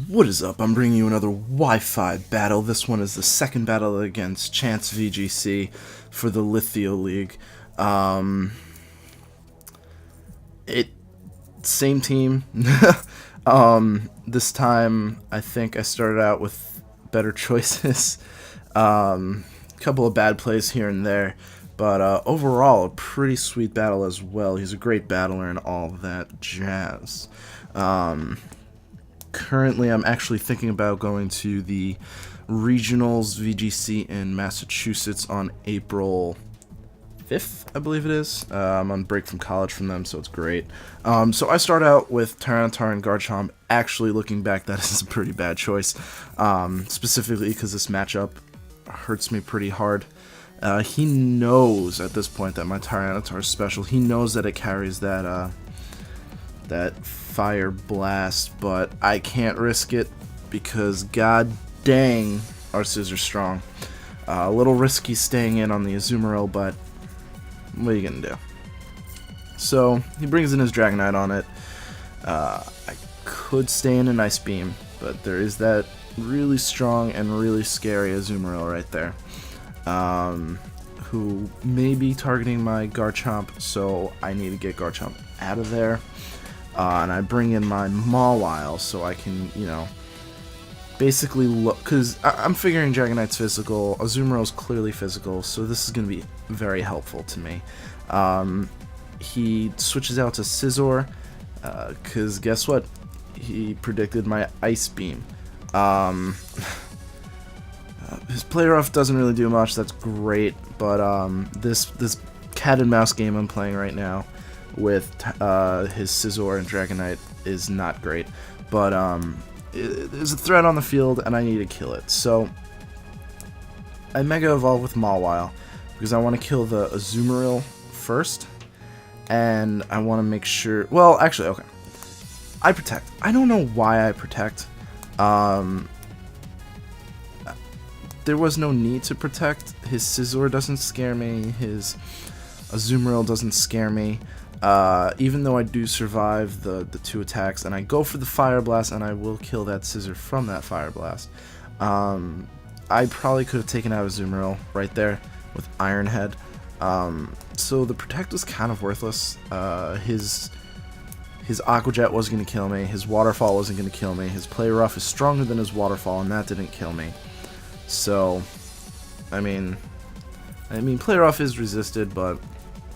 What is up? I'm bringing you another Wi-Fi battle. This one is the second battle against ChanceVGC for the Litheo League. Same team. This time I think I started out with better choices. Couple of bad plays here and there, but overall a pretty sweet battle as well. He's a great battler and all that jazz. Currently, I'm actually thinking about going to the Regionals VGC in Massachusetts on April 5th, I believe it is. I'm on break from college from them, so it's great. So I start out with Tyranitar and Garchomp. Actually, looking back, that is a pretty bad choice, specifically because this matchup hurts me pretty hard. He knows at this point that my Tyranitar is special. He knows that it carries that Fire Blast, but I can't risk it because god dang, our Scissors strong. A little risky staying in on the Azumarill, but what are you gonna do? So he brings in his Dragonite on it. I could stay in an Ice Beam, but there is that really strong and really scary Azumarill right there, who may be targeting my Garchomp, so I need to get Garchomp out of there. And I bring in my Mawile so I can, basically look, because I'm figuring Dragonite's physical, Azumarill's clearly physical, so this is going to be very helpful to me. He switches out to Scizor, because guess what? He predicted my Ice Beam. His Play Rough doesn't really do much, that's great, but this cat and mouse game I'm playing right now with his Scizor and Dragonite is not great, but there's a threat on the field and I need to kill it. So I Mega Evolve with Mawile because I want to kill the Azumarill first, and I want to make sure. Well, actually, okay. I Protect. I don't know why I Protect. There was no need to Protect. His Scizor doesn't scare me. His Azumarill doesn't scare me. Even though I do survive the two attacks, and I go for the Fire Blast, and I will kill that Scizor from that Fire Blast. I probably could have taken out Azumarill right there with Iron Head. So the Protect was kind of worthless. His Aqua Jet wasn't going to kill me. His Waterfall wasn't going to kill me. His Play Rough is stronger than his Waterfall, and that didn't kill me. So, I mean, Play Rough is resisted, but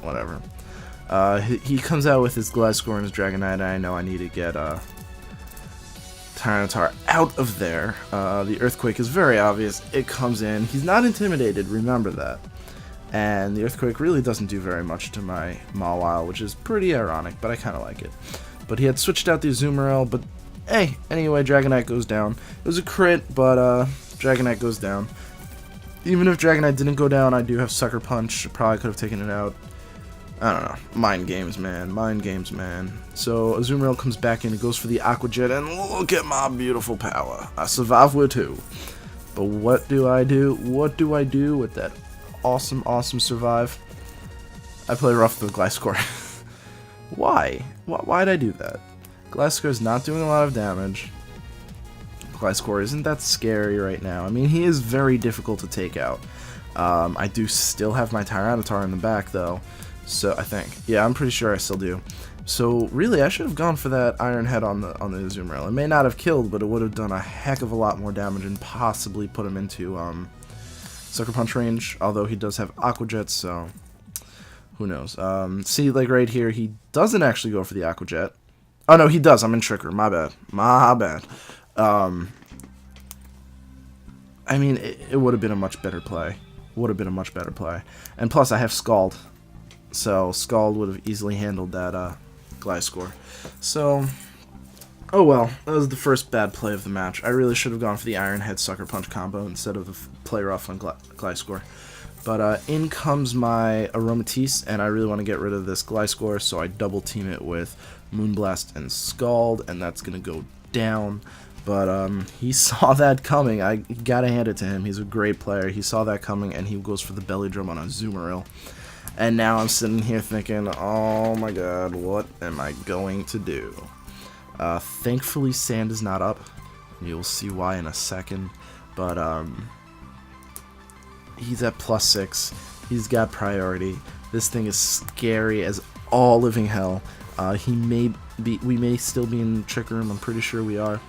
whatever. He comes out with his Gliscor and his Dragonite, and I know I need to get Tyranitar out of there. The Earthquake is very obvious. It comes in. He's not intimidated, remember that. And the Earthquake really doesn't do very much to my Mawile, which is pretty ironic, but I kind of like it. But he had switched out the Azumarill, but hey, anyway, Dragonite goes down. It was a crit, but Dragonite goes down. Even if Dragonite didn't go down, I do have Sucker Punch. Probably could have taken it out. I don't know. Mind games, man. Mind games, man. So Azumarill comes back in, it goes for the Aqua Jet, and look at my beautiful power. I survive with two. But what do I do? What do I do with that awesome, awesome survive? I play rough with Gliscor. Why? Why'd I do that? Gliscor's not doing a lot of damage. Gliscor isn't that scary right now. I mean, he is very difficult to take out. I do still have my Tyranitar in the back, though. So I think, yeah, I'm pretty sure I still do. So really, I should have gone for that Iron Head on the Azumarill. It may not have killed, but it would have done a heck of a lot more damage and possibly put him into Sucker Punch range. Although he does have Aqua Jet, so who knows? See, like right here, he doesn't actually go for the Aqua Jet. Oh no, he does. I'm in Tricker. My bad. My bad. I mean, it would have been a much better play. Would have been a much better play. And plus, I have Scald. So Scald would have easily handled that Gliscor. So, oh well, that was the first bad play of the match. I really should have gone for the Iron Head Sucker Punch combo instead of the Play Rough on Gliscor. But in comes my Aromatisse, and I really want to get rid of this Gliscor, so I double team it with Moonblast and Scald, and that's going to go down. But he saw that coming. I gotta hand it to him. He's a great player. He saw that coming, and he goes for the Belly Drum on a Azumarill. And now I'm sitting here thinking, oh my god, what am I going to do? Thankfully, Sand is not up. You'll see why in a second. But he's at +6. He's got priority. This thing is scary as all living hell. We may still be in Trick Room. I'm pretty sure we are.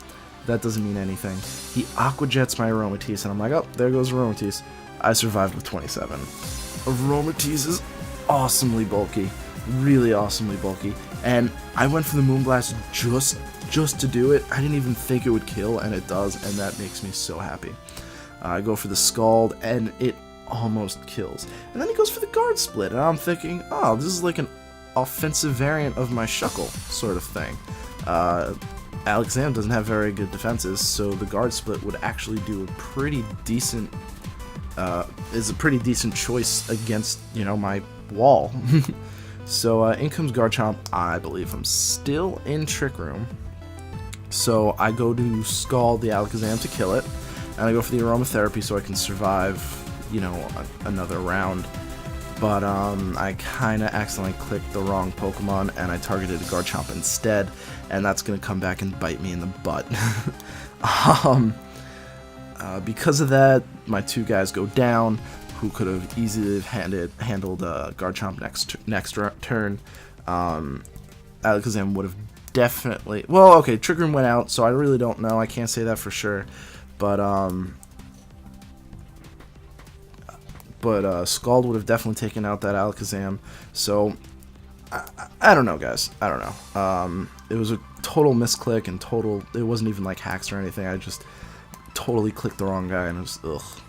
That doesn't mean anything. He Aqua Jets my Aromatisse, and I'm like, oh, there goes Aromatisse. I survived with 27. Aromatisse is awesomely bulky. Really awesomely bulky. And I went for the Moonblast just to do it. I didn't even think it would kill, and it does, and that makes me so happy. I go for the Scald, and it almost kills. And then he goes for the Guard Split, and I'm thinking, oh, this is like an offensive variant of my Shuckle sort of thing. Alakazam doesn't have very good defenses, so the Guard Split would actually do a pretty decent, is a pretty decent choice against, you know, my wall. So in comes Garchomp. I believe I'm still in Trick Room. So I go to Scald the Alakazam to kill it, and I go for the Aromatherapy so I can survive, you know, another round. But I kind of accidentally clicked the wrong Pokemon, and I targeted a Garchomp instead, and that's going to come back and bite me in the butt. Because of that, my two guys go down, who could have easily handled Garchomp next turn. Alakazam would have definitely... Well, okay, Trick Room went out, so I really don't know. I can't say that for sure. But Scald would have definitely taken out that Alakazam. So, I don't know, guys. I don't know. It was a total misclick and total... It wasn't even like hacks or anything. I just totally clicked the wrong guy and it was... Ugh.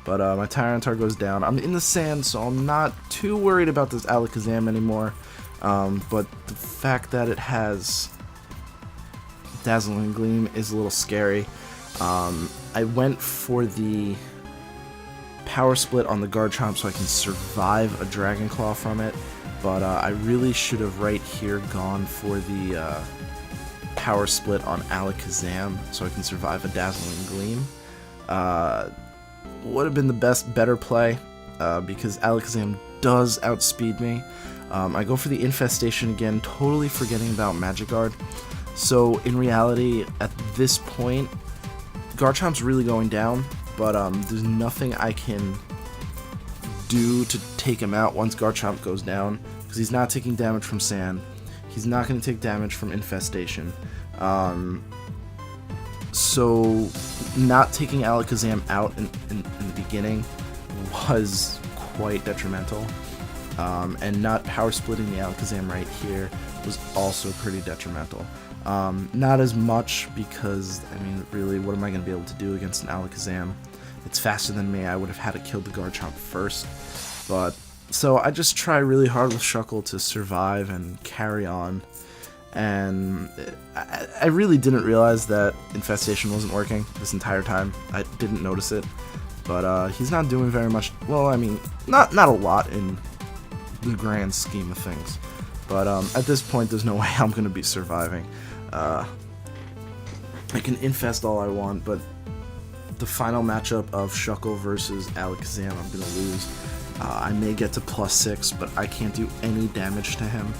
But my Tyranitar goes down. I'm in the sand, so I'm not too worried about this Alakazam anymore. But the fact that it has Dazzling Gleam is a little scary. I went for the Power Split on the Garchomp so I can survive a Dragon Claw from it. But I really should have right here gone for the Power Split on Alakazam so I can survive a Dazzling Gleam. Would have been the better play, because Alakazam does outspeed me. I go for the Infestation again, totally forgetting about Magic Guard. So in reality, at this point, Garchomp's really going down, but there's nothing I can do to take him out once Garchomp goes down, because he's not taking damage from Sand. He's not going to take damage from Infestation. So not taking Alakazam out in the beginning was quite detrimental. And not power splitting the Alakazam right here was also pretty detrimental. Not as much because, I mean, really, what am I going to be able to do against an Alakazam? It's faster than me. I would have had to kill the Garchomp first. But, so I just try really hard with Shuckle to survive and carry on. And I really didn't realize that Infestation wasn't working this entire time. I didn't notice it. But he's not doing very much. Well, I mean, not a lot in the grand scheme of things. But at this point, there's no way I'm going to be surviving. I can infest all I want, but the final matchup of Shuckle versus Alakazam, I'm going to lose. I may get to +6, but I can't do any damage to him.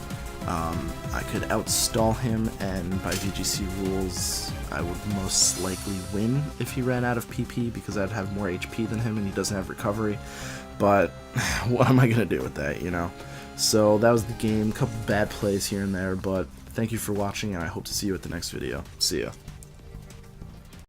I could outstall him, and by VGC rules, I would most likely win if he ran out of PP, because I'd have more HP than him and he doesn't have recovery. But what am I going to do with that, you know? So that was the game. A couple bad plays here and there, but thank you for watching, and I hope to see you at the next video. See ya.